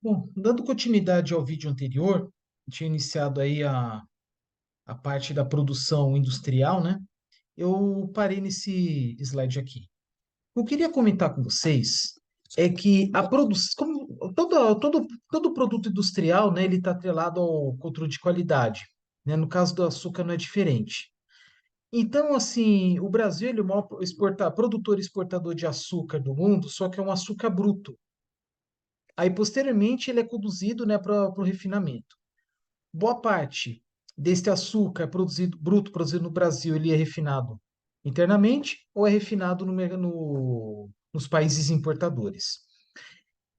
Bom, dando continuidade ao vídeo anterior, tinha iniciado aí a parte da produção industrial, né? Eu parei nesse slide aqui. Eu queria comentar com vocês é que a produção, como todo produto industrial, né, ele está atrelado ao controle de qualidade, né? No caso do açúcar não é diferente. Então, assim, o Brasil ele é o maior produtor e exportador de açúcar do mundo, só que é um açúcar bruto. Aí, posteriormente, ele é conduzido, né, para o refinamento. Boa parte deste açúcar produzido, bruto produzido no Brasil, ele é refinado internamente ou é refinado nos países importadores.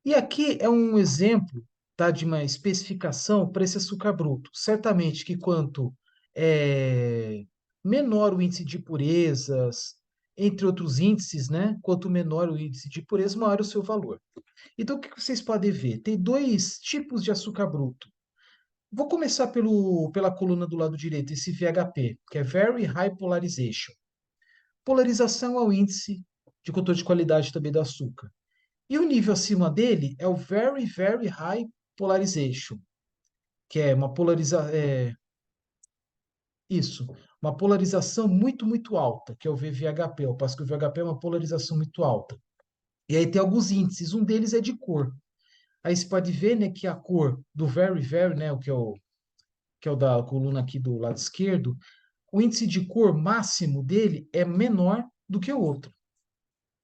E aqui é um exemplo, tá, de uma especificação para esse açúcar bruto. Certamente que quanto é, menor o índice de impurezas, entre outros índices, né? Quanto menor o índice de impureza, maior o seu valor. Então, o que vocês podem ver? Tem dois tipos de açúcar bruto. Vou começar pela coluna do lado direito, esse VHP, que é Very High Polarization. Polarização é o índice de controle de qualidade também do açúcar. E o nível acima dele é o Very, Very High Polarization, que é isso, uma polarização muito, muito alta, que é o VVHP. Eu passo que o VHP é uma polarização muito alta. E aí tem alguns índices, um deles é de cor. Aí você pode ver, né, que a cor do Very, Very, né, que é o da coluna aqui do lado esquerdo, o índice de cor máximo dele é menor do que o outro,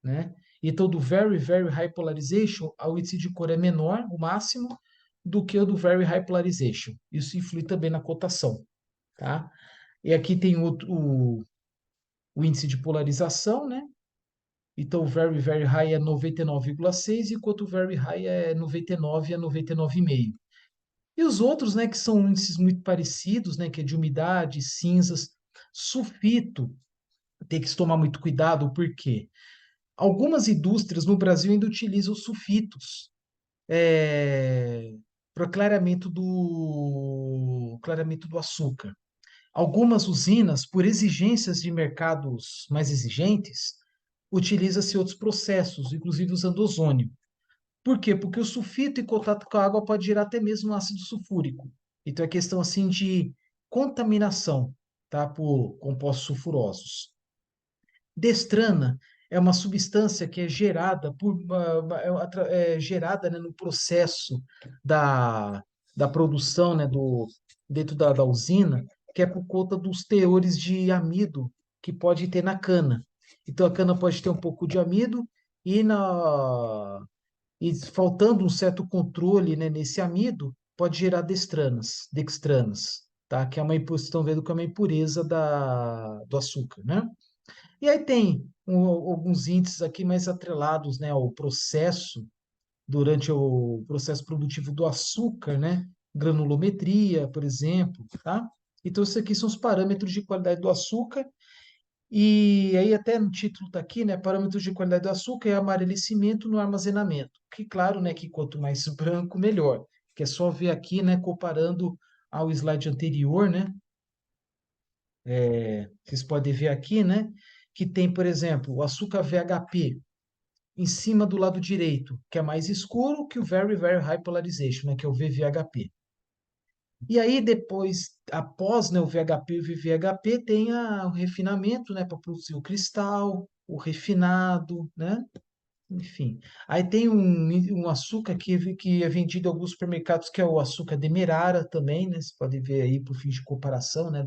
né? Então, do Very, Very High Polarization, o índice de cor é menor, o máximo, do que o do Very High Polarization. Isso influi também na cotação, tá? E aqui tem o índice de polarização, né? Então, o Very, Very High é 99,6, enquanto o Very High é 99 a 99,5. E os outros, né, que são índices muito parecidos, né, que é de umidade, cinzas, sulfito, tem que se tomar muito cuidado, porque algumas indústrias no Brasil ainda utilizam sulfitos para clareamento do açúcar. Algumas usinas, por exigências de mercados mais exigentes, utiliza-se outros processos, inclusive usando ozônio. Por quê? Porque o sulfito em contato com a água pode gerar até mesmo ácido sulfúrico. Então é questão assim de contaminação, tá, por compostos sulfurosos. Destrana é uma substância que é gerada gerada, né, no processo da, da produção, né, dentro da usina, que é por conta dos teores de amido que pode ter na cana. Então a cana pode ter um pouco de amido e faltando um certo controle, né, nesse amido, pode gerar dextranas, tá? Que é vocês estão vendo que é uma impureza do açúcar, né? E aí tem alguns índices aqui mais atrelados, né, ao processo, durante o processo produtivo do açúcar, né? Granulometria, por exemplo, tá? Então, isso aqui são os parâmetros de qualidade do açúcar. E aí, até no título está aqui, né? Parâmetros de qualidade do açúcar e amarelecimento no armazenamento. Que, claro, né, que quanto mais branco, melhor. Que é só ver aqui, né, comparando ao slide anterior, né? Vocês podem ver aqui, né? Que tem, por exemplo, o açúcar VHP em cima do lado direito, que é mais escuro que o Very, Very High Polarization, né? Que é o VVHP. E aí, depois, após, né, o VHP e o VVHP, tem o refinamento, né? Para produzir o cristal, o refinado, né? Enfim. Aí tem um açúcar que é vendido em alguns supermercados, que é o açúcar demerara também, né? Você pode ver aí por fim de comparação, né?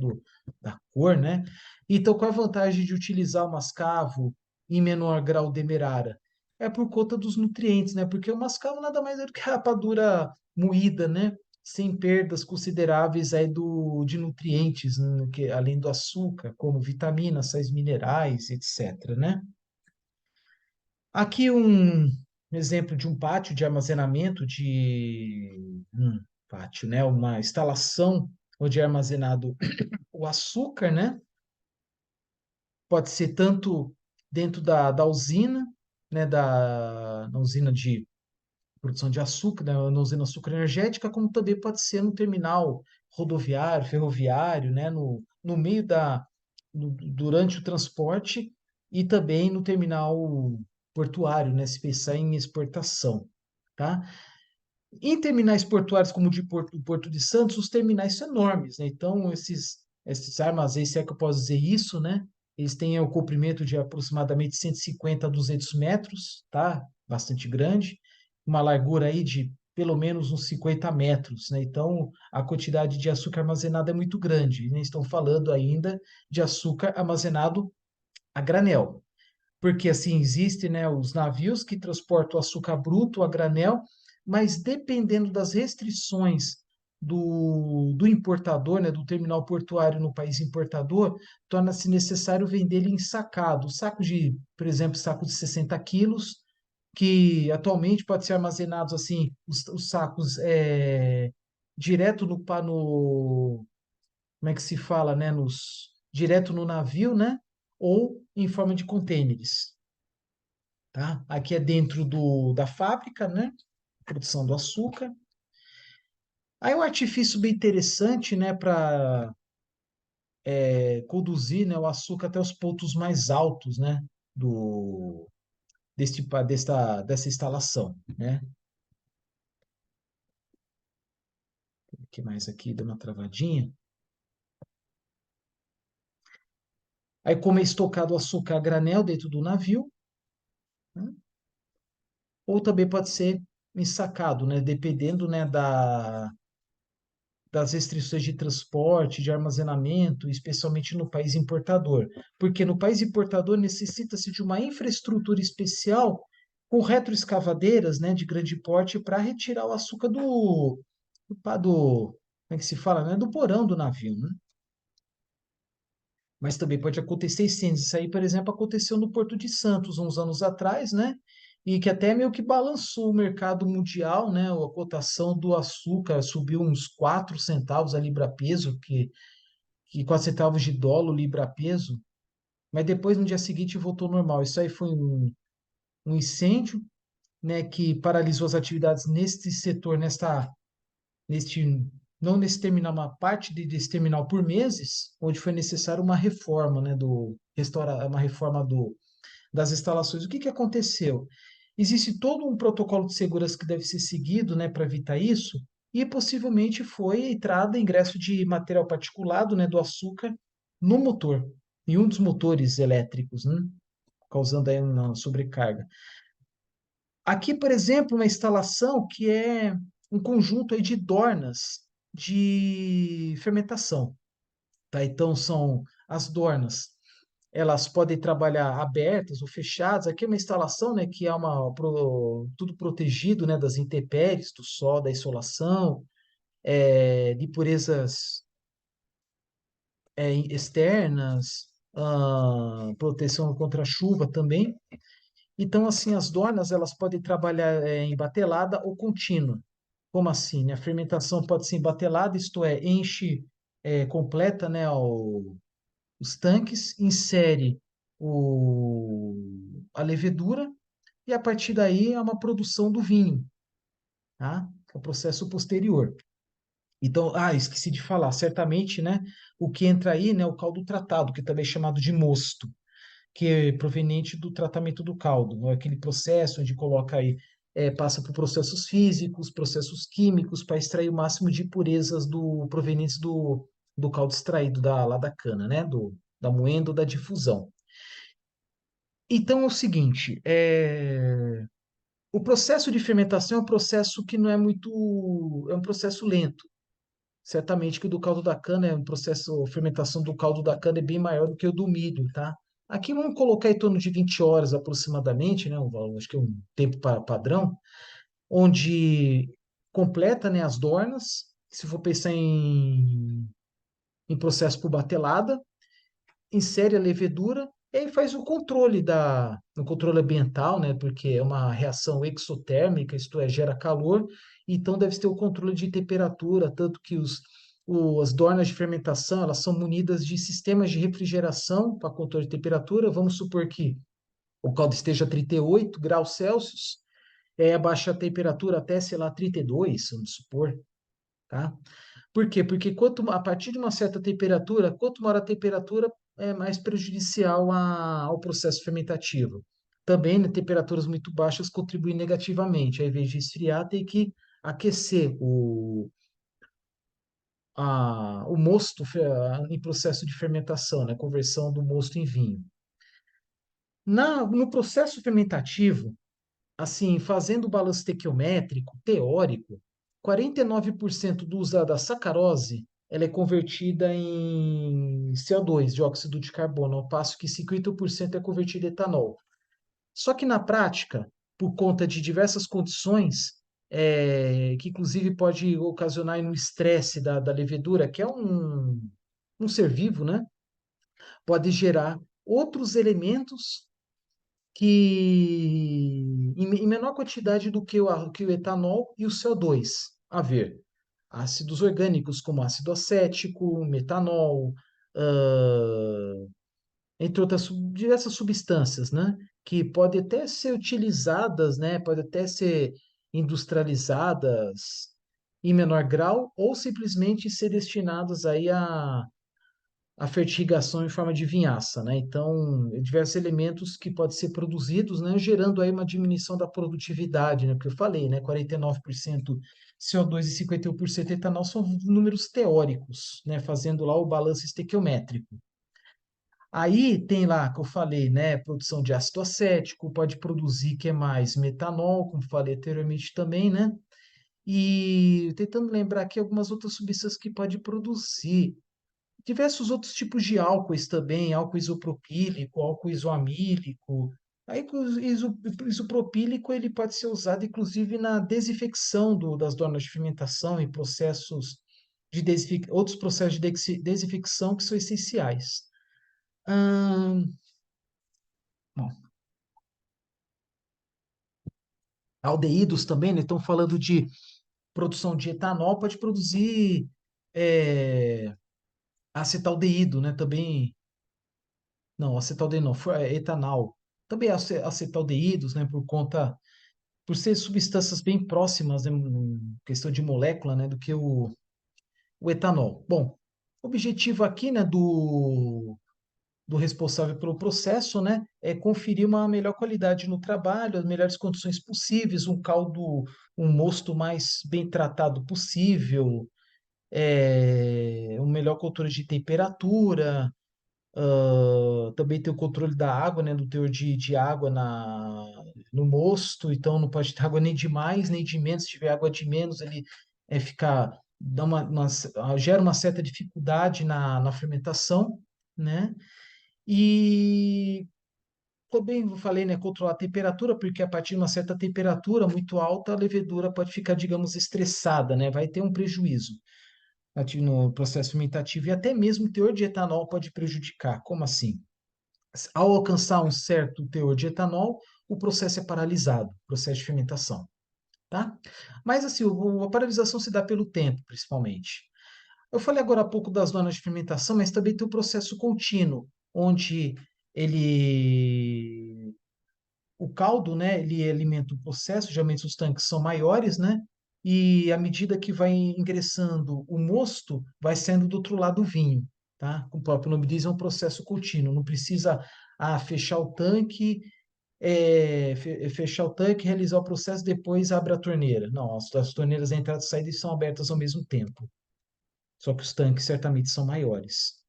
Da cor, né? Então, qual é a vantagem de utilizar o mascavo em menor grau demerara? É por conta dos nutrientes, né? Porque o mascavo nada mais é do que a rapadura moída, né? Sem perdas consideráveis aí de nutrientes, né? Além do açúcar, como vitaminas, sais minerais, etc., né? Aqui um exemplo de um pátio de armazenamento pátio, né? Uma instalação onde é armazenado o açúcar, né? Pode ser tanto dentro da usina, né? Na usina de produção de açúcar, né? Na usina açúcar energética, como também pode ser no terminal rodoviário, ferroviário, né? No meio durante o transporte e também no terminal portuário, né? Se pensar em exportação, tá? Em terminais portuários como o Porto de Santos, os terminais são enormes, né? Então, esses armazéns, se é que eu posso dizer isso, né? Eles têm o comprimento de aproximadamente 150 a 200 metros, tá? Bastante grande. Uma largura aí de pelo menos uns 50 metros, né? Então, a quantidade de açúcar armazenado é muito grande. E estão falando ainda de açúcar armazenado a granel, porque assim existem, né, os navios que transportam açúcar bruto a granel, mas dependendo das restrições do importador, né, do terminal portuário no país importador, torna-se necessário vendê-lo ensacado, saco de, por exemplo, saco de 60 quilos, que atualmente pode ser armazenados assim, os sacos direto no, como é que se fala, né, direto no navio, né, ou em forma de contêineres, tá? Aqui é dentro da fábrica, né? Produção do açúcar. Aí um artifício bem interessante, né, para conduzir, né, o açúcar até os pontos mais altos, né, do dessa instalação, né? O que mais aqui? Deu uma travadinha. Aí como é estocado o açúcar a granel dentro do navio, né? Ou também pode ser ensacado, né, dependendo, né, das restrições de transporte, de armazenamento, especialmente no país importador. Porque no país importador necessita-se de uma infraestrutura especial com retroescavadeiras, né, de grande porte para retirar o açúcar como é que se fala, né, do porão do navio, né? Mas também pode acontecer incêndios. Isso aí, por exemplo, aconteceu no Porto de Santos uns anos atrás, né? E que até meio que balançou o mercado mundial, né? A cotação do açúcar subiu uns 4 centavos a libra-peso, que 4 centavos de dólar libra-peso, mas depois no dia seguinte voltou ao normal. Isso aí foi um incêndio, né, que paralisou as atividades neste setor, neste, não nesse terminal, uma parte desse terminal por meses, onde foi necessário uma reforma, né, uma reforma das instalações. O que que aconteceu? Existe todo um protocolo de segurança que deve ser seguido, né, para evitar isso, e possivelmente foi a entrada, ingresso de material particulado, né, do açúcar no motor, em um dos motores elétricos, né, causando aí uma sobrecarga. Aqui, por exemplo, uma instalação que é um conjunto aí de dornas de fermentação, tá? Então são as dornas, elas podem trabalhar abertas ou fechadas. Aqui é uma instalação, né, que é tudo protegido, né, das intempéries, do sol, da insolação, de purezas externas, proteção contra a chuva também. Então, assim, as dornas elas podem trabalhar em batelada ou contínua. Como assim, né? A fermentação pode ser em batelada, isto é, enche completa, né, os tanques, insere a levedura e a partir daí é uma produção do vinho, tá? É o processo posterior. Então, esqueci de falar, certamente, né, o que entra aí, né, o caldo tratado, que também é chamado de mosto, que é proveniente do tratamento do caldo, né? Aquele processo onde coloca aí, passa por processos físicos, processos químicos, para extrair o máximo de impurezas provenientes do caldo extraído lá da cana, né? Da moenda ou da difusão. Então é o seguinte, o processo de fermentação é um processo que não é muito, é um processo lento. Certamente que o do caldo da cana é um processo, a fermentação do caldo da cana é bem maior do que o do milho, tá? Aqui vamos colocar em torno de 20 horas aproximadamente, né? Acho que é um tempo padrão, onde completa, né, as dornas, se for pensar em processo por batelada, insere a levedura e aí faz o controle ambiental, né? Porque é uma reação exotérmica, isto é, gera calor, então deve ter o controle de temperatura, tanto que as dornas de fermentação, elas são munidas de sistemas de refrigeração para controle de temperatura. Vamos supor que o caldo esteja a 38 graus Celsius, abaixa a temperatura até, sei lá, 32, vamos supor, tá? Por quê? Porque a partir de uma certa temperatura, quanto maior a temperatura, é mais prejudicial ao processo fermentativo. Também, né, temperaturas muito baixas contribuem negativamente. Ao invés de esfriar, tem que aquecer o mosto em processo de fermentação, né? Conversão do mosto em vinho. No processo fermentativo, assim, fazendo o balanço estequiométrico, teórico, 49% do uso da sacarose ela é convertida em CO2, dióxido de carbono, ao passo que 50% é convertido em etanol. Só que na prática, por conta de diversas condições, que inclusive pode ocasionar um estresse da levedura, que é um ser vivo, né? Pode gerar outros elementos que em menor quantidade do que o etanol e o CO2. A ver, ácidos orgânicos como ácido acético, metanol, ah, entre outras diversas substâncias, né? Que podem até ser utilizadas, né? Podem até ser industrializadas em menor grau ou simplesmente ser destinadas aí a fertigação em forma de vinhaça, né? Então, diversos elementos que podem ser produzidos, né? Gerando aí uma diminuição da produtividade, né? Porque eu falei, né? 49% CO2 e 51% etanol são números teóricos, né? Fazendo lá o balanço estequiométrico. Aí tem lá que eu falei, né? Produção de ácido acético, pode produzir que é mais metanol, como falei anteriormente também, né? E tentando lembrar aqui algumas outras substâncias que pode produzir diversos outros tipos de álcoois também, álcool isopropílico, álcool isoamílico. Aí o isopropílico ele pode ser usado inclusive na desinfecção das dornas de fermentação e processos outros processos de desinfecção que são essenciais. Ahn, bom, aldeídos também, né? Estão falando de produção de etanol, pode produzir é, acetaldeído, né? Também. Não, acetaldeído não, etanol. Também acetaldeídos, né, por ser substâncias bem próximas, né, questão de molécula, né, do que o etanol. Bom, o objetivo aqui, né, do responsável pelo processo, né, é conferir uma melhor qualidade no trabalho, as melhores condições possíveis, um mosto mais bem tratado possível, um melhor controle de temperatura. Também tem o controle da água, né, do teor de água no mosto, então não pode ter água nem de mais, nem de menos. Se tiver água de menos, ele gera uma certa dificuldade na fermentação, né? E também eu falei, né, controlar a temperatura, porque a partir de uma certa temperatura muito alta, a levedura pode ficar, digamos, estressada, né? Vai ter um prejuízo no processo fermentativo e até mesmo o teor de etanol pode prejudicar. Como assim? Ao alcançar um certo teor de etanol, o processo é paralisado, o processo de fermentação, tá? Mas assim, a paralisação se dá pelo tempo, principalmente. Eu falei agora há pouco das zonas de fermentação, mas também tem o processo contínuo, onde ele o caldo, né, ele alimenta o processo, geralmente os tanques são maiores, né? E à medida que vai ingressando o mosto, vai saindo do outro lado o vinho, tá? Como o próprio nome diz, é um processo contínuo, não precisa fechar o tanque, fechar o tanque, realizar o processo, depois abre a torneira. Não, as torneiras de entrada e saída são abertas ao mesmo tempo, só que os tanques certamente são maiores.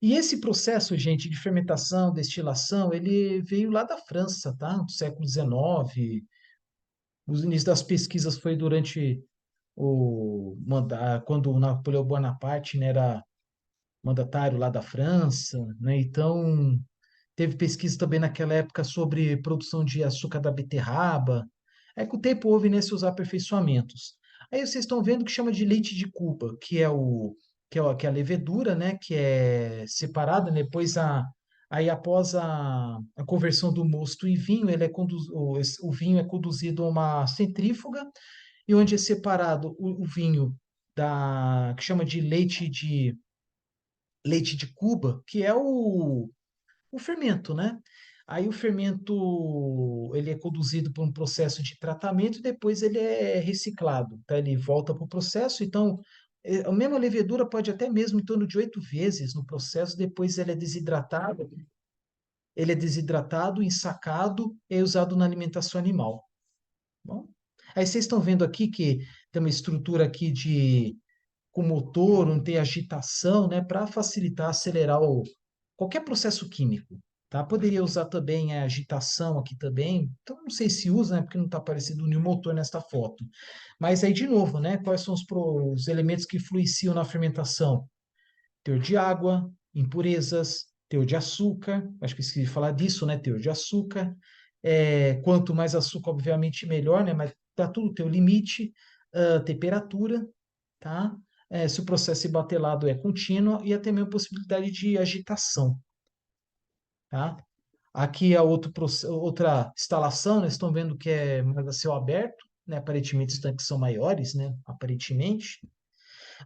E esse processo, gente, de fermentação, destilação, ele veio lá da França, tá? Do século XIX. Os inícios das pesquisas foi durante quando o Napoleão Bonaparte, né, era mandatário lá da França, né? Então, teve pesquisa também naquela época sobre produção de açúcar da beterraba. Aí, com o tempo, houve nesse os aperfeiçoamentos. Aí vocês estão vendo que chama de leite de Cuba, que é a levedura, né? Que é separada, né, depois aí após a conversão do mosto em vinho, o vinho é conduzido a uma centrífuga e onde é separado o vinho que chama de leite de Cuba, que é o fermento, né? Aí o fermento ele é conduzido por um processo de tratamento e depois ele é reciclado, tá? Ele volta para o processo. Então, a mesma levedura pode até mesmo em torno de 8 vezes no processo. Depois ele é desidratado, ensacado e é usado na alimentação animal. Bom? Aí vocês estão vendo aqui que tem uma estrutura aqui de com motor, não tem agitação, né, para facilitar, acelerar qualquer processo químico, tá? Poderia usar também a agitação aqui também, então não sei se usa, né, porque não está aparecendo nenhum motor nesta foto. Mas aí, de novo, né, quais são os elementos que influenciam na fermentação? Teor de água, impurezas, teor de açúcar, acho que esqueci de falar disso, né, teor de açúcar. Quanto mais açúcar, obviamente, melhor, né, mas tá tudo tem o limite, temperatura, tá? Se o processo batelado é contínuo e até mesmo a possibilidade de agitação, tá? Aqui é outra instalação, né? Estão vendo que é mais a céu aberto, né? Aparentemente os tanques são maiores, né? Aparentemente.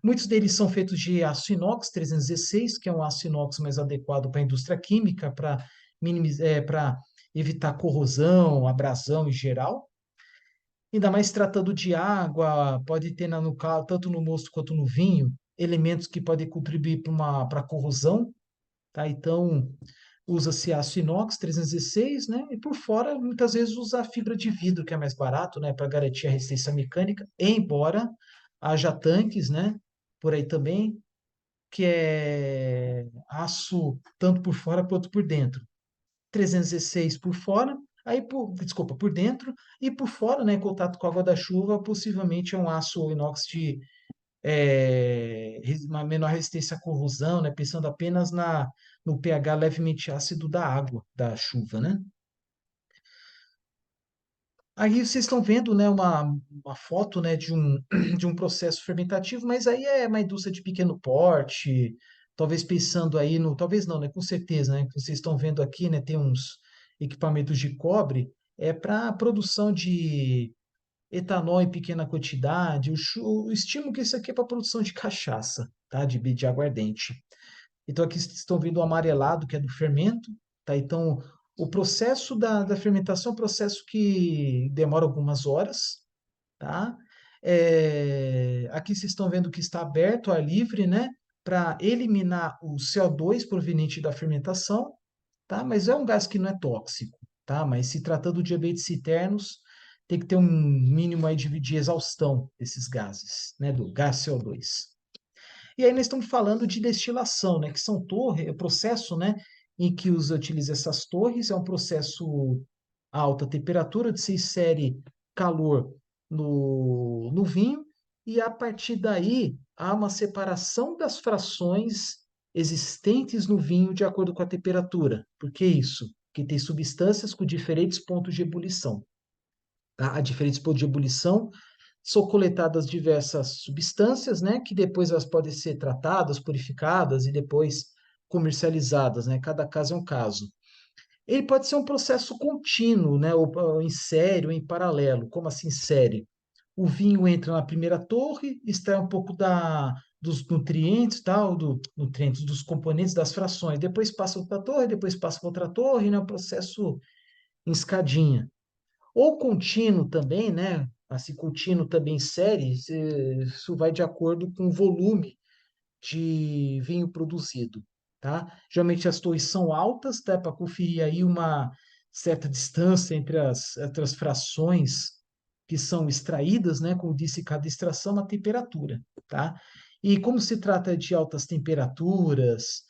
Muitos deles são feitos de aço inox 316, que é um aço inox mais adequado para a indústria química, para evitar corrosão, abrasão em geral. Ainda mais tratando de água, pode ter tanto no mosto quanto no vinho, elementos que podem contribuir para a corrosão, tá? Então, usa-se aço inox 316, né? E por fora, muitas vezes usa a fibra de vidro, que é mais barato, né? Para garantir a resistência mecânica, embora haja tanques, né? Por aí também, que é aço tanto por fora quanto por dentro. 316 por fora, desculpa, por dentro, e por fora, né, em contato com a água da chuva, possivelmente é um aço inox de uma menor resistência à corrosão, né, pensando apenas no pH levemente ácido da água da chuva, né? Aí vocês estão vendo, né, uma foto, né, de um processo fermentativo, mas aí é uma indústria de pequeno porte, talvez pensando aí no, talvez não, né, com certeza, né, que vocês estão vendo aqui, né, tem uns equipamentos de cobre, para a produção de etanol em pequena quantidade, o estímulo que isso aqui é para a produção de cachaça, tá, de aguardente. Então, aqui vocês estão vendo o amarelado, que é do fermento, tá? Então, o processo da fermentação é um processo que demora algumas horas, tá? Aqui vocês estão vendo que está aberto ao ar livre, né? Para eliminar o CO2 proveniente da fermentação, tá? Mas é um gás que não é tóxico, tá? Mas se tratando de ambientes internos, tem que ter um mínimo aí de exaustão desses gases, né? Do gás CO2. E aí nós estamos falando de destilação, né, que são torres, o processo, né, em que utiliza essas torres, é um processo a alta temperatura, de se insere calor no vinho, e a partir daí há uma separação das frações existentes no vinho de acordo com a temperatura. Por que isso? Porque tem substâncias com diferentes pontos de ebulição. Tá? A diferentes pontos de ebulição são coletadas diversas substâncias, né, que depois elas podem ser tratadas, purificadas e depois comercializadas, né? Cada caso é um caso. Ele pode ser um processo contínuo, né, ou em série ou em paralelo. Como assim série? O vinho entra na primeira torre, extrai um pouco dos nutrientes, tal, nutrientes, dos componentes das frações. Depois passa outra torre, depois passa para outra torre, né? Um processo em escadinha. Ou contínuo também, né? Assim, contínuo também série, isso vai de acordo com o volume de vinho produzido, tá? Geralmente as torres são altas, tá? Para conferir aí uma certa distância entre as frações que são extraídas, né? Como disse, cada extração, uma temperatura, tá? E como se trata de altas temperaturas,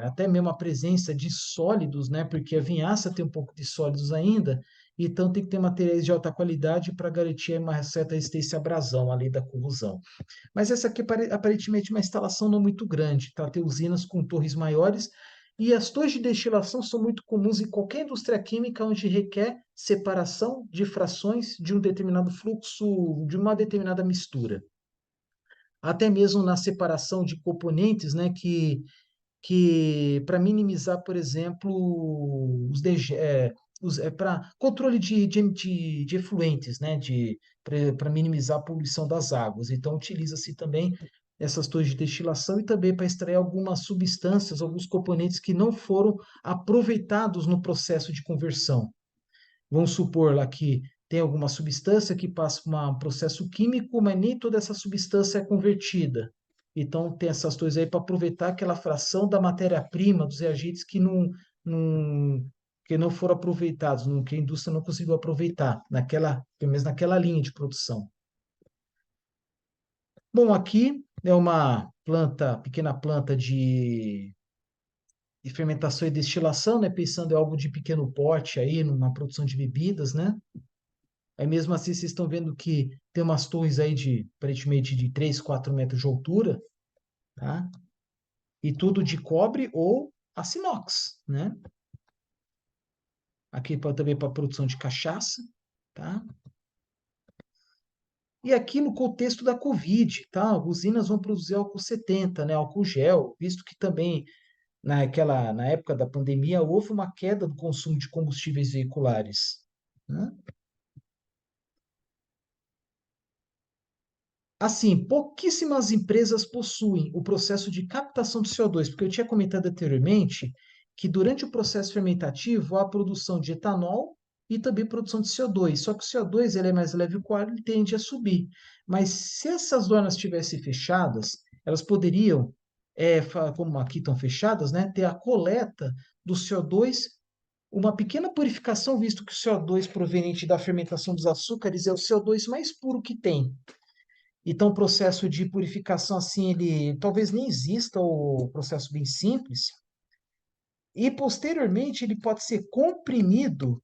até mesmo a presença de sólidos, né? Porque a vinhaça tem um pouco de sólidos ainda, então tem que ter materiais de alta qualidade para garantir uma certa resistência à abrasão, além da corrosão. Mas essa aqui aparentemente é uma instalação não muito grande, tá? Tem usinas com torres maiores e as torres de destilação são muito comuns em qualquer indústria química onde requer separação de frações de um determinado fluxo, de uma determinada mistura. Até mesmo na separação de componentes, né, que para minimizar, por exemplo, para controle de efluentes, né, para minimizar a poluição das águas. Então, utiliza-se também essas torres de destilação e também para extrair algumas substâncias, alguns componentes que não foram aproveitados no processo de conversão. Vamos supor lá que tem alguma substância que passa por um processo químico, mas nem toda essa substância é convertida. Então, tem essas coisas aí para aproveitar aquela fração da matéria-prima, dos reagentes que não que não foram aproveitados, que a indústria não conseguiu aproveitar, pelo menos naquela linha de produção. Bom, aqui é uma pequena planta de fermentação e destilação, né? Pensando em algo de pequeno porte aí, numa produção de bebidas, né? Aí mesmo assim vocês estão vendo que tem umas torres aí aparentemente de 3, 4 metros de altura, tá? E tudo de cobre ou aço inox, né? Aqui também para produção de cachaça, tá? E aqui no contexto da Covid, tá? Usinas vão produzir álcool 70, né? Álcool gel, visto que também na época da pandemia houve uma queda do consumo de combustíveis veiculares, né? Assim, pouquíssimas empresas possuem o processo de captação de CO2, porque eu tinha comentado anteriormente que durante o processo fermentativo há a produção de etanol e também produção de CO2. Só que o CO2 ele é mais leve que o ar, ele tende a subir. Mas se essas zonas estivessem fechadas, elas poderiam, como aqui estão fechadas, né, ter a coleta do CO2, uma pequena purificação, visto que o CO2 proveniente da fermentação dos açúcares é o CO2 mais puro que tem. Então, o processo de purificação, assim, ele talvez nem exista, o processo bem simples. E, posteriormente, ele pode ser comprimido,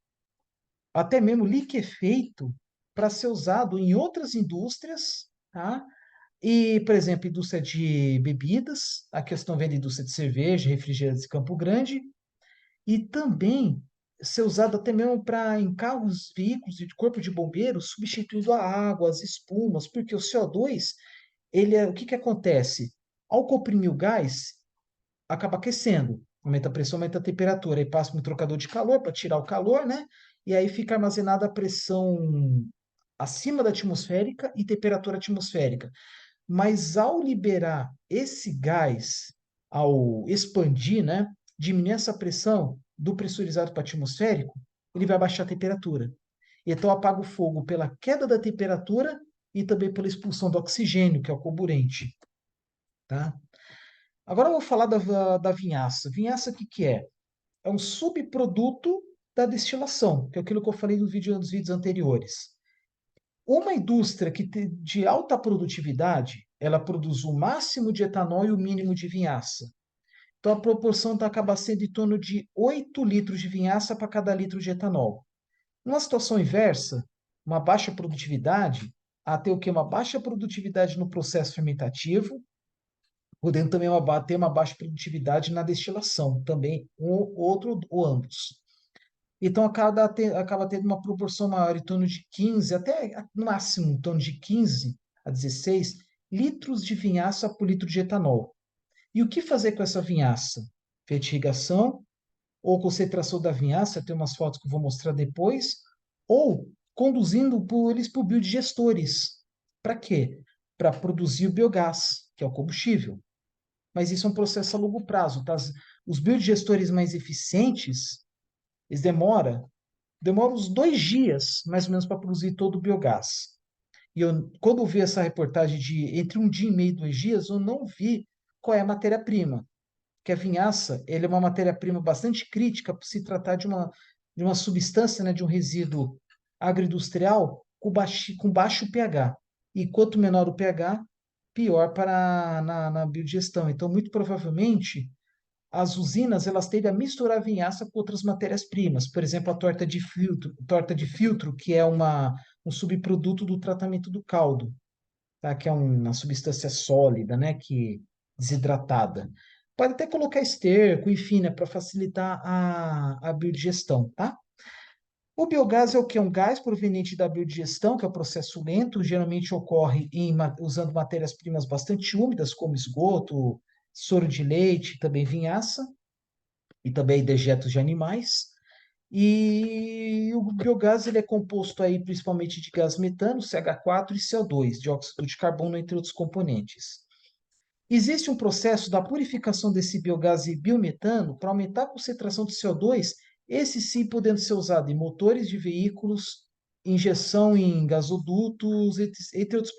até mesmo liquefeito, para ser usado em outras indústrias, tá? E, por exemplo, indústria de bebidas, a questão vem da indústria de cerveja, refrigerantes de Campo Grande, e também ser usado até mesmo para em carros, veículos de corpo de bombeiros, substituindo a água, as espumas, porque o CO2 o que que acontece? Ao comprimir o gás, acaba aquecendo, aumenta a pressão, aumenta a temperatura, aí passa para um trocador de calor para tirar o calor, né? E aí fica armazenada a pressão acima da atmosférica e temperatura atmosférica. Mas ao liberar esse gás, ao expandir, né, diminuir essa pressão do pressurizado para atmosférico, ele vai baixar a temperatura. Então apaga o fogo pela queda da temperatura e também pela expulsão do oxigênio, que é o carburante, tá? Agora eu vou falar da vinhaça. Vinhaça, o que que é? É um subproduto da destilação, que é aquilo que eu falei nos vídeos anteriores. Uma indústria de alta produtividade, ela produz o máximo de etanol e o mínimo de vinhaça. Então a proporção acaba sendo em torno de 8 litros de vinhaça para cada litro de etanol. Numa situação inversa, uma baixa produtividade, até o que? Uma baixa produtividade no processo fermentativo, podendo também ter uma baixa produtividade na destilação, também um outro ou ambos. Então acaba tendo uma proporção maior, em torno de 15, até no máximo em torno de 15 a 16 litros de vinhaça por litro de etanol. E o que fazer com essa vinhaça? Fertigação ou concentração da vinhaça, tem umas fotos que eu vou mostrar depois, ou conduzindo eles por biodigestores. Para quê? Para produzir o biogás, que é o combustível. Mas isso é um processo a longo prazo, tá? Os biodigestores mais eficientes, eles demoram uns 2 dias, mais ou menos, para produzir todo o biogás. E quando eu vi essa reportagem de entre 1 dia e meio e 2 dias, eu não vi qual é a matéria-prima. Que a vinhaça, ele é uma matéria-prima bastante crítica por se tratar de uma substância, né, de um resíduo agroindustrial com baixo pH. E quanto menor o pH, pior na biodigestão. Então, muito provavelmente, as usinas elas tendem a misturar a vinhaça com outras matérias-primas. Por exemplo, a torta de filtro, que é um subproduto do tratamento do caldo, tá? Que é uma substância sólida, né? Que desidratada. Pode até colocar esterco, enfim, né? Para facilitar a biodigestão, tá? O biogás é o que? É um gás proveniente da biodigestão, que é o processo lento, geralmente ocorre usando matérias-primas bastante úmidas, como esgoto, soro de leite, também vinhaça, e também dejetos de animais. E o biogás ele é composto aí principalmente de gás metano, CH4 e CO2, dióxido de carbono, entre outros componentes. Existe um processo da purificação desse biogás e biometano para aumentar a concentração de CO2, esse sim podendo ser usado em motores de veículos, injeção em gasodutos, entre outros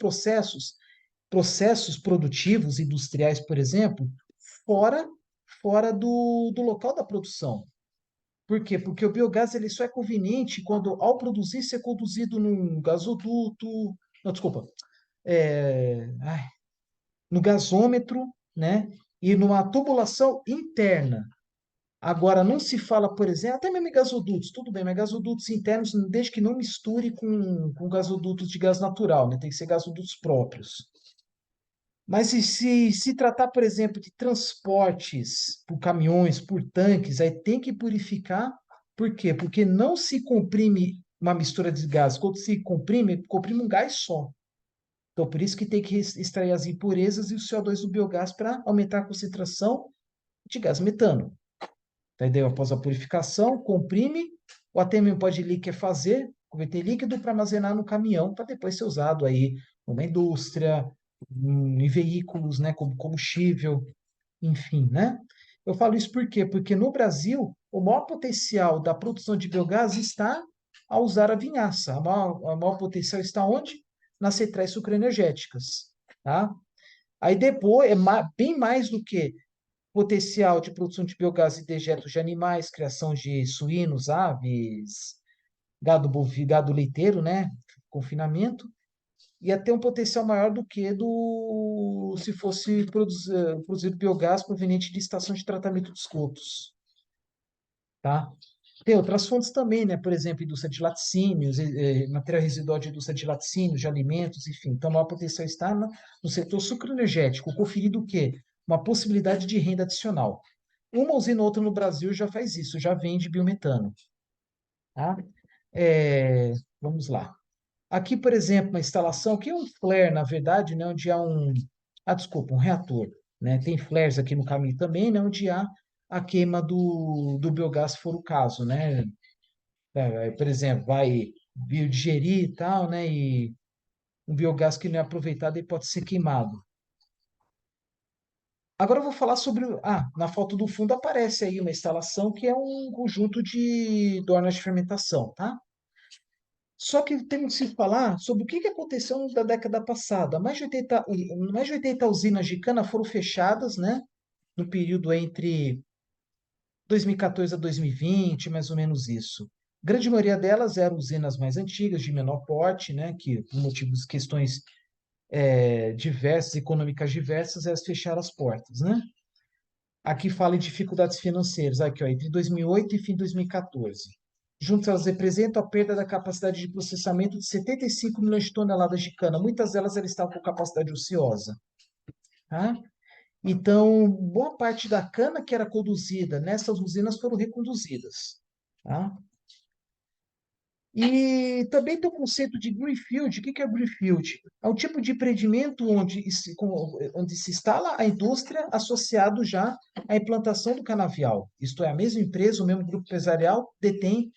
processos produtivos industriais, por exemplo, fora, fora do local da produção. Por quê? Porque o biogás ele só é conveniente quando, ao produzir, ser conduzido num gasoduto, não, desculpa, ai, no gasômetro, né? E numa tubulação interna. Agora, não se fala, por exemplo, até mesmo em gasodutos, tudo bem, mas gasodutos internos, desde que não misture com gasodutos de gás natural, né? Tem que ser gasodutos próprios. Mas se tratar, por exemplo, de transportes por caminhões, por tanques, aí tem que purificar. Por quê? Porque não se comprime uma mistura de gás. Quando se comprime, comprime um gás só. Então, por isso que tem que extrair as impurezas e o CO2 do biogás para aumentar a concentração de gás metano. Entendeu? Após a purificação, comprime, ou até mesmo pode liquefazer, converter líquido para armazenar no caminhão, para depois ser usado aí numa indústria, em veículos, né, como combustível, enfim, né? Eu falo isso por quê? Porque no Brasil, o maior potencial da produção de biogás está a usar a vinhaça. A maior potencial está onde? Nas centrais sucroenergéticas, tá? Aí depois, bem mais do que potencial de produção de biogás e dejetos de animais, criação de suínos, aves, gado leiteiro, né? Confinamento, ia ter um potencial maior do que do se fosse produzido biogás proveniente de estação de tratamento de esgotos, tá? Tem outras fontes também, né? Por exemplo, indústria de laticínios, material residual de indústria de laticínios, de alimentos, enfim. Então, o maior potencial está no setor sucroenergético, conferido o quê? Uma possibilidade de renda adicional. Uma usina ou outra no Brasil já faz isso, já vende biometano, tá? Vamos lá. Aqui, por exemplo, uma instalação que é um flare, na verdade, né, onde há desculpa, um reator, né? Tem flares aqui no caminho também, né, onde há a queima do biogás, se for o caso, né? Por exemplo, vai biodigerir e tal, né? E um biogás que não é aproveitado e pode ser queimado. Agora eu vou falar sobre. Na foto do fundo aparece aí uma instalação que é um conjunto de dornas de fermentação, tá? Só que temos que se falar sobre o que aconteceu da década passada. Mais de 80 usinas de cana foram fechadas, né? No período entre 2014 a 2020, mais ou menos isso. A grande maioria delas eram usinas mais antigas, de menor porte, né? Que, por motivos, questões diversas, econômicas diversas, elas fecharam as portas, né? Aqui fala em dificuldades financeiras, aqui, ó, entre 2008 e fim de 2014. Juntas, elas representam a perda da capacidade de processamento de 75 milhões de toneladas de cana. Muitas delas elas estavam com capacidade ociosa. Tá? Então, boa parte da cana que era conduzida nessas usinas foram reconduzidas. Tá? E também tem o conceito de greenfield. O que é greenfield? É um tipo de empreendimento onde se instala a indústria associado já à implantação do canavial. Isto é, a mesma empresa, o mesmo grupo empresarial detém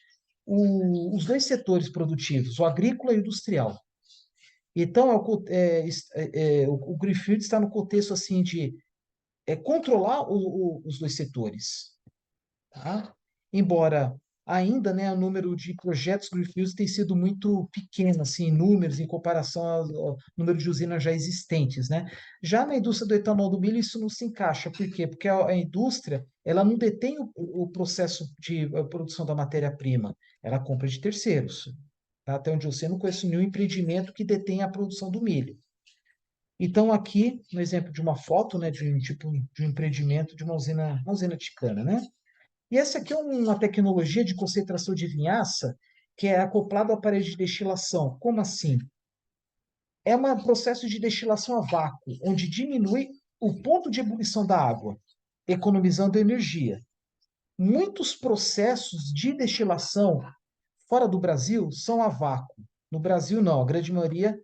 os dois setores produtivos, o agrícola e o industrial. Então, o greenfield está no contexto assim de controlar os dois setores. Tá? Embora ainda, né, o número de projetos greenfields tem sido muito pequeno, assim, em números, em comparação ao número de usinas já existentes, né? Já na indústria do etanol do milho, isso não se encaixa. Por quê? Porque a indústria, ela não detém o processo de produção da matéria-prima, ela compra de terceiros. Tá? Até onde eu sei, não conheço nenhum empreendimento que detém a produção do milho. Então, aqui, no exemplo de uma foto, né, de um tipo de um empreendimento de uma usina de cana, né? E essa aqui é uma tecnologia de concentração de vinhaça que é acoplado ao aparelho de destilação. Como assim? É um processo de destilação a vácuo, onde diminui o ponto de ebulição da água, economizando energia. Muitos processos de destilação fora do Brasil são a vácuo. No Brasil, não. A grande maioria,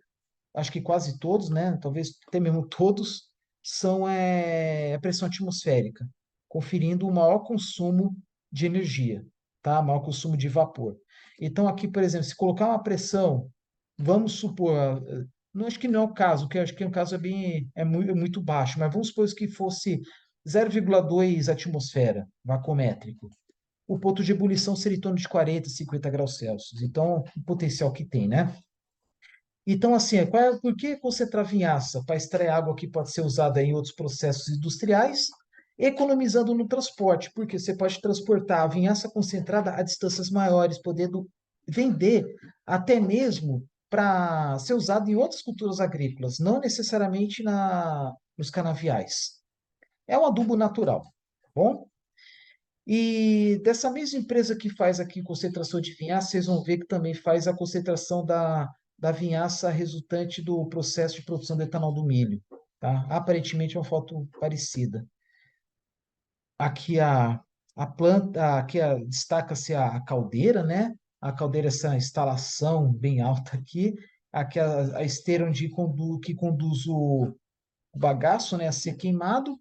acho que quase todos, né? Talvez até mesmo todos, são a pressão atmosférica, conferindo o maior consumo de energia, tá? Maior consumo de vapor. Então, aqui, por exemplo, se colocar uma pressão, vamos supor, não acho que não é o caso, que acho que o caso é muito baixo, mas vamos supor que fosse 0,2 atmosfera vacuométrico. O ponto de ebulição seria em torno de 40, 50 graus Celsius. Então, o potencial que tem, né? Então, assim, por que concentrar vinhaça? Para extrair água que pode ser usada em outros processos industriais economizando no transporte, porque você pode transportar a vinhaça concentrada a distâncias maiores, podendo vender até mesmo para ser usado em outras culturas agrícolas, não necessariamente nos canaviais. É um adubo natural, tá bom? E dessa mesma empresa que faz aqui concentração de vinhaça, vocês vão ver que também faz a concentração da vinhaça resultante do processo de produção de etanol do milho. Tá? Aparentemente é uma foto parecida. Aqui a planta, destaca-se a caldeira, né? A caldeira, essa instalação bem alta aqui. Aqui a esteira que conduz o bagaço, né, a ser queimado.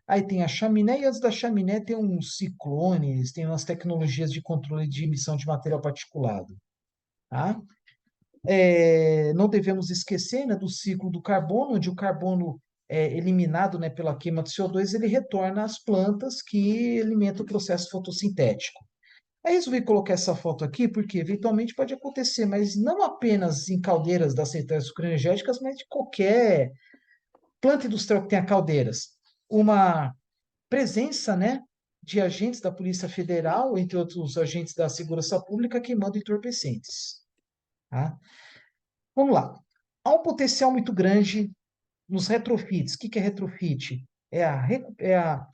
Aí tem a chaminé, e antes da chaminé tem uns ciclones, tem umas tecnologias de controle de emissão de material particulado. Tá? Não devemos esquecer, né, do ciclo do carbono, onde o carbono é eliminado, né, pela queima do CO2, ele retorna às plantas que alimentam o processo fotossintético. Aí resolvi colocar essa foto aqui porque eventualmente pode acontecer, mas não apenas em caldeiras das centrais sucroenergéticas, mas de qualquer planta industrial que tenha caldeiras. Uma presença, né, de agentes da Polícia Federal, entre outros agentes da Segurança Pública, queimando entorpecentes. Tá? Vamos lá. Há um potencial muito grande nos retrofits. O que que é retrofit? É, a, recu- é, a,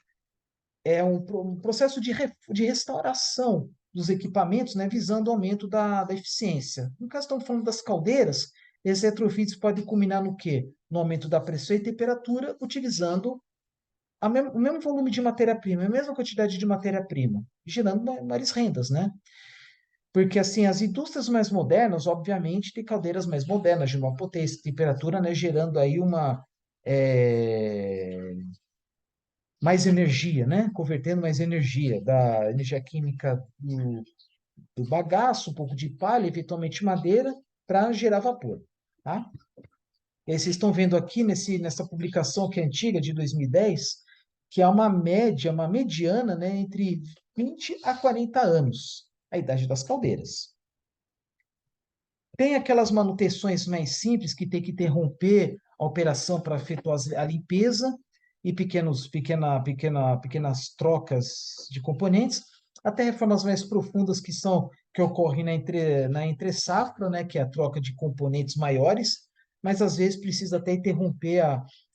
é um processo de restauração dos equipamentos, né, visando o aumento da eficiência. No caso, estamos falando das caldeiras, esses retrofits podem culminar no quê? No aumento da pressão e temperatura, utilizando o mesmo volume de matéria-prima, a mesma quantidade de matéria-prima, gerando maiores rendas, né? Porque, assim, as indústrias mais modernas, obviamente, têm caldeiras mais modernas, de uma potência, temperatura, né, gerando aí é, mais energia, né? Convertendo mais energia da energia química do bagaço, um pouco de palha, eventualmente madeira, para gerar vapor, tá? E aí vocês estão vendo aqui nessa publicação que é antiga, de 2010, que há uma média, uma mediana, né, entre 20 a 40 anos, a idade das caldeiras. Tem aquelas manutenções mais simples que tem que interromper a operação para efetuar a limpeza e pequenas trocas de componentes, até reformas mais profundas que ocorrem na entre safra, né, que é a troca de componentes maiores, mas às vezes precisa até interromper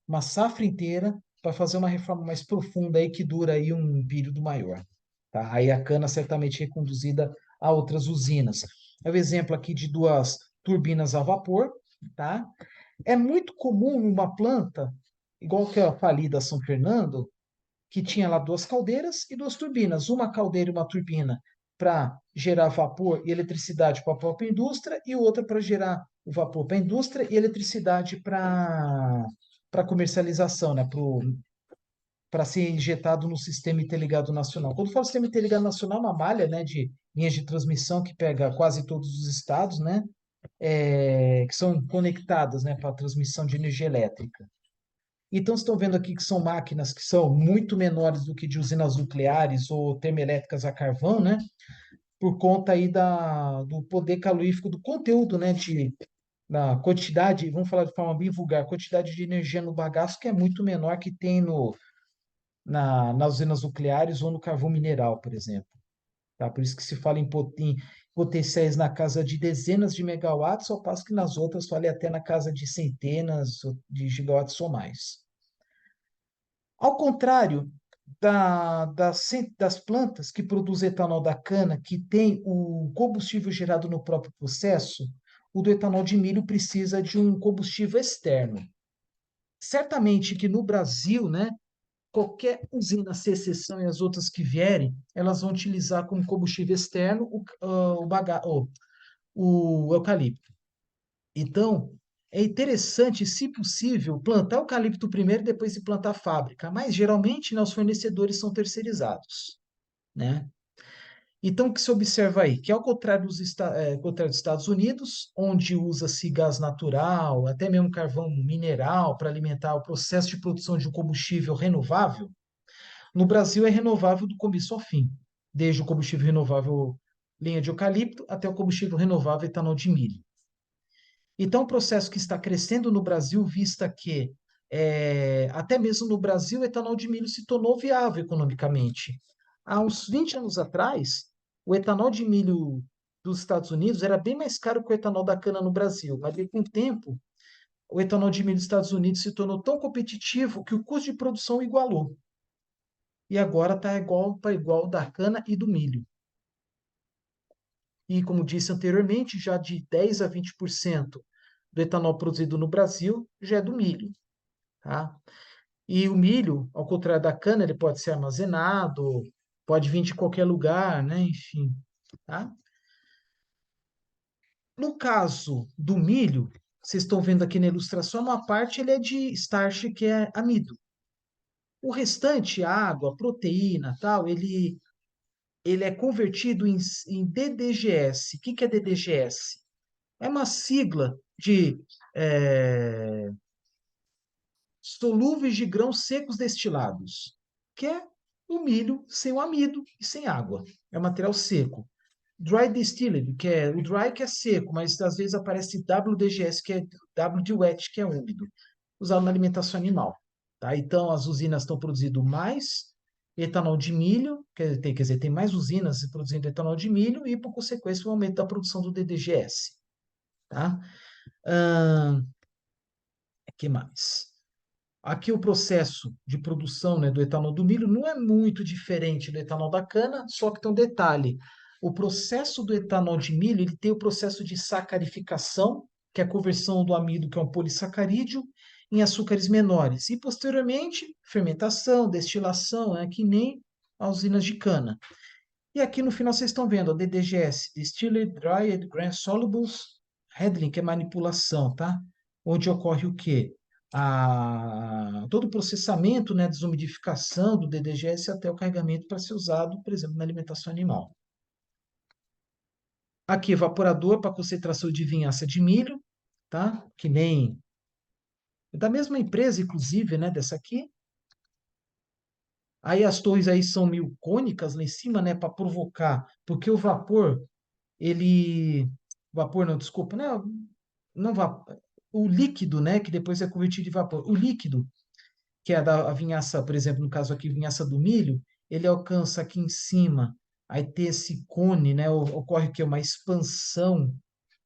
uma safra inteira para fazer uma reforma mais profunda aí que dura aí um período maior. Tá? Aí a cana certamente é reconduzida a outras usinas. É o exemplo aqui de duas turbinas a vapor, tá? É muito comum numa planta, igual que a falida São Fernando, que tinha lá duas caldeiras e duas turbinas, uma caldeira e uma turbina para gerar vapor e eletricidade para a própria indústria e outra para gerar o vapor para a indústria e eletricidade para comercialização, né? Para ser injetado no sistema interligado nacional. Quando falo sistema interligado nacional, é uma malha, né, de linhas de transmissão que pega quase todos os estados, né, que são conectadas, né, para a transmissão de energia elétrica. Então, estão vendo aqui que são máquinas que são muito menores do que de usinas nucleares ou termoelétricas a carvão, né, por conta aí do poder calorífico do conteúdo, né, na quantidade, vamos falar de forma bem vulgar, quantidade de energia no bagaço que é muito menor que tem nas usinas nucleares ou no carvão mineral, por exemplo. Tá? Por isso que se fala em potenciais na casa de dezenas de megawatts, ao passo que nas outras fala até na casa de centenas de gigawatts ou mais. Ao contrário das plantas que produzem etanol da cana, que tem o combustível gerado no próprio processo, o do etanol de milho precisa de um combustível externo. Certamente que no Brasil, né, qualquer usina, sem exceção, e as outras que vierem, elas vão utilizar como combustível externo o eucalipto. Então, é interessante, se possível, plantar eucalipto primeiro e depois se plantar a fábrica, mas geralmente, né, os fornecedores são terceirizados, né? Então, o que se observa aí? Que ao contrário dos Estados Unidos, onde usa-se gás natural, até mesmo carvão mineral para alimentar o processo de produção de um combustível renovável, no Brasil é renovável do começo ao fim, desde o combustível renovável linha de eucalipto até o combustível renovável etanol de milho. Então, o processo que está crescendo no Brasil, vista que Até mesmo no Brasil, o etanol de milho se tornou viável economicamente. Há uns 20 anos atrás, o etanol de milho dos Estados Unidos era bem mais caro que o etanol da cana no Brasil, mas com o tempo, o etanol de milho dos Estados Unidos se tornou tão competitivo que o custo de produção igualou. E agora está igual para igual da cana e do milho. E, como disse anteriormente, já de 10 a 20% do etanol produzido no Brasil já é do milho, tá? E o milho, ao contrário da cana, ele pode ser armazenado, pode vir de qualquer lugar, né? Enfim, tá? No caso do milho, vocês estão vendo aqui na ilustração, uma parte ele é de starch, que é amido. O restante, água, proteína, tal, ele é convertido em DDGS. O que que é DDGS? É uma sigla de é, solúveis de grãos secos destilados, que é o milho sem o amido e sem água. É um material seco. Dry distilled, que é o dry que é seco, mas às vezes aparece WDGS, que é W de wet, que é úmido, usado na alimentação animal. Tá? Então, as usinas estão produzindo mais etanol de milho, quer dizer, tem mais usinas produzindo etanol de milho e, por consequência, o aumento da produção do DDGS. Tá? O que mais? Aqui o processo de produção, né, do etanol do milho não é muito diferente do etanol da cana, só que tem um detalhe. O processo do etanol de milho, ele tem o processo de sacarificação, que é a conversão do amido, que é um polissacarídeo, em açúcares menores. E, posteriormente, fermentação, destilação, né, que nem as usinas de cana. E aqui no final vocês estão vendo, ó, DDGS, Distilled Dried Grain Solubles Handling, que é manipulação, tá? Onde ocorre o quê? Todo o processamento, né, desumidificação do DDGS até o carregamento para ser usado, por exemplo, na alimentação animal. Aqui, evaporador para concentração de vinhaça de milho, tá? Que nem da mesma empresa, inclusive, né, dessa aqui. Aí as torres aí são meio cônicas lá em cima, né, para provocar, porque o vapor ele. Vapor, não, desculpa, não vapor. O líquido, né, que depois é convertido em vapor. O líquido, que é da a vinhaça, por exemplo, no caso aqui, vinhaça do milho, ele alcança aqui em cima, aí tem esse cone, né, ocorre que é uma expansão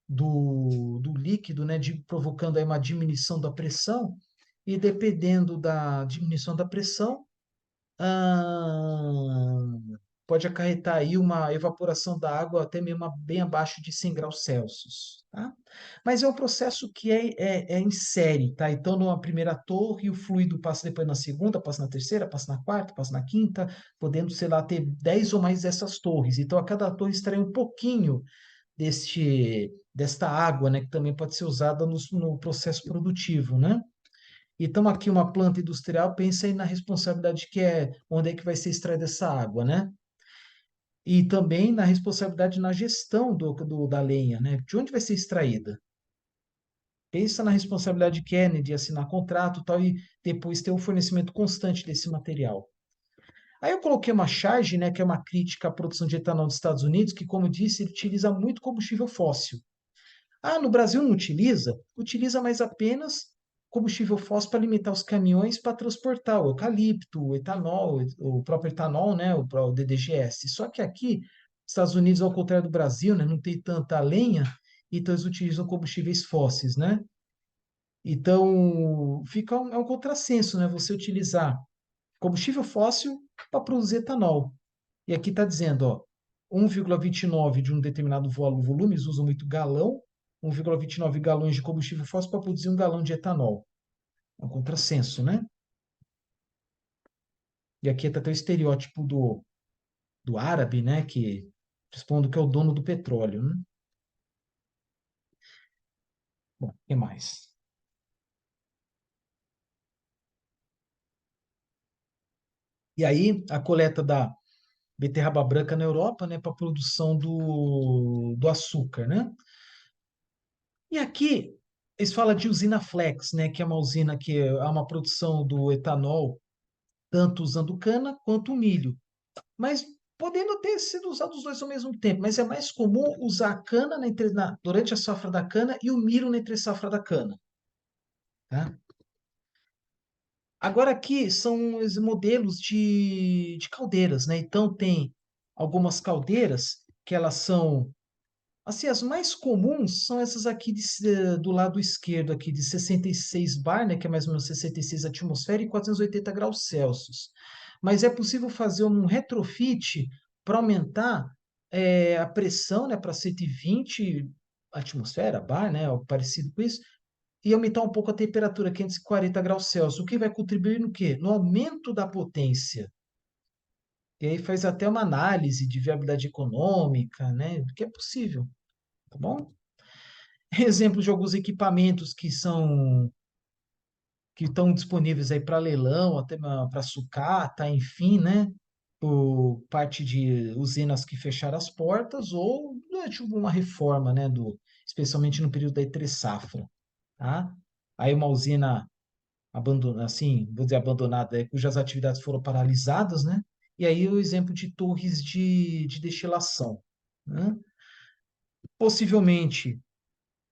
do líquido, né, provocando aí uma diminuição da pressão, e dependendo da diminuição da pressão, ah, pode acarretar aí uma evaporação da água até mesmo bem abaixo de 100 graus Celsius, tá? Mas é um processo que é em série, tá? Então, numa primeira torre, o fluido passa depois na segunda, passa na terceira, passa na quarta, passa na quinta, podendo, sei lá, ter 10 ou mais dessas torres. Então, a cada torre extrai um pouquinho desta água, né, que também pode ser usada no processo produtivo, né? Então, aqui uma planta industrial, pensa aí na responsabilidade que é, onde é que vai ser extraída essa água, né? E também na responsabilidade na gestão da lenha, né? De onde vai ser extraída? Pensa na responsabilidade que é, né, de assinar contrato e tal, e depois ter um fornecimento constante desse material. Aí eu coloquei uma charge, né, que é uma crítica à produção de etanol dos Estados Unidos, que, como eu disse, ele utiliza muito combustível fóssil. Ah, no Brasil não utiliza? Utiliza mais apenas combustível fóssil para alimentar os caminhões para transportar o eucalipto, o etanol, o próprio etanol, né, o DDGS. Só que aqui, Estados Unidos, ao contrário do Brasil, né, não tem tanta lenha, então eles utilizam combustíveis fósseis, né? Então, é um contrassenso, né, você utilizar combustível fóssil para produzir etanol. E aqui está dizendo, ó, 1,29 de um determinado volume, eles usam muito galão, 1,29 galões de combustível fóssil para produzir um galão de etanol. É um contrassenso, né? E aqui está até o estereótipo do árabe, né? Que respondo que é o dono do petróleo, né? Bom, o que mais? E aí, a coleta da beterraba branca na Europa, né? Para a produção do açúcar, né? E aqui, eles falam de usina Flex, né? Que é uma usina que é uma produção do etanol tanto usando cana quanto milho. Mas podendo ter sido usados os dois ao mesmo tempo, mas é mais comum usar a cana durante a safra da cana e o milho na entre safra da cana. Tá? Agora aqui são os modelos de caldeiras, né? Então tem algumas caldeiras que elas são, assim, as mais comuns são essas aqui do lado esquerdo aqui de 66 bar, né? Que é mais ou menos 66 atmosfera e 480 graus Celsius. Mas é possível fazer um retrofit para aumentar a pressão, né? Para 120 atmosfera, bar, né? Algo parecido com isso e aumentar um pouco a temperatura, 540 graus Celsius, o que vai contribuir no quê? No aumento da potência. E aí faz até uma análise de viabilidade econômica, né? Que é possível, tá bom? Exemplo de alguns equipamentos que estão disponíveis aí para leilão, até para sucata, enfim, né? Por parte de usinas que fecharam as portas ou durante uma reforma, né? Especialmente no período da entre-safra, tá? Aí uma usina assim, vou dizer abandonada, cujas atividades foram paralisadas, né? E aí o exemplo de torres de destilação, né? Possivelmente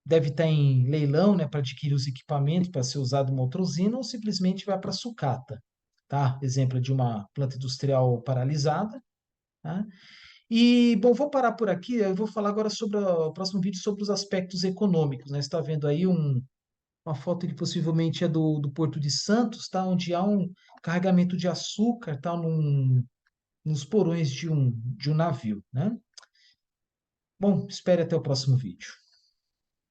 deve estar em leilão, né, para adquirir os equipamentos para ser usado em uma outra usina ou simplesmente vai para sucata, tá? Exemplo de uma planta industrial paralisada, tá? E, bom, vou parar por aqui, eu vou falar agora sobre o próximo vídeo sobre os aspectos econômicos, né? Você está vendo aí uma foto que possivelmente é do Porto de Santos, tá? Onde há um carregamento de açúcar, tá? Nos porões de um navio, né? Bom, espere até o próximo vídeo.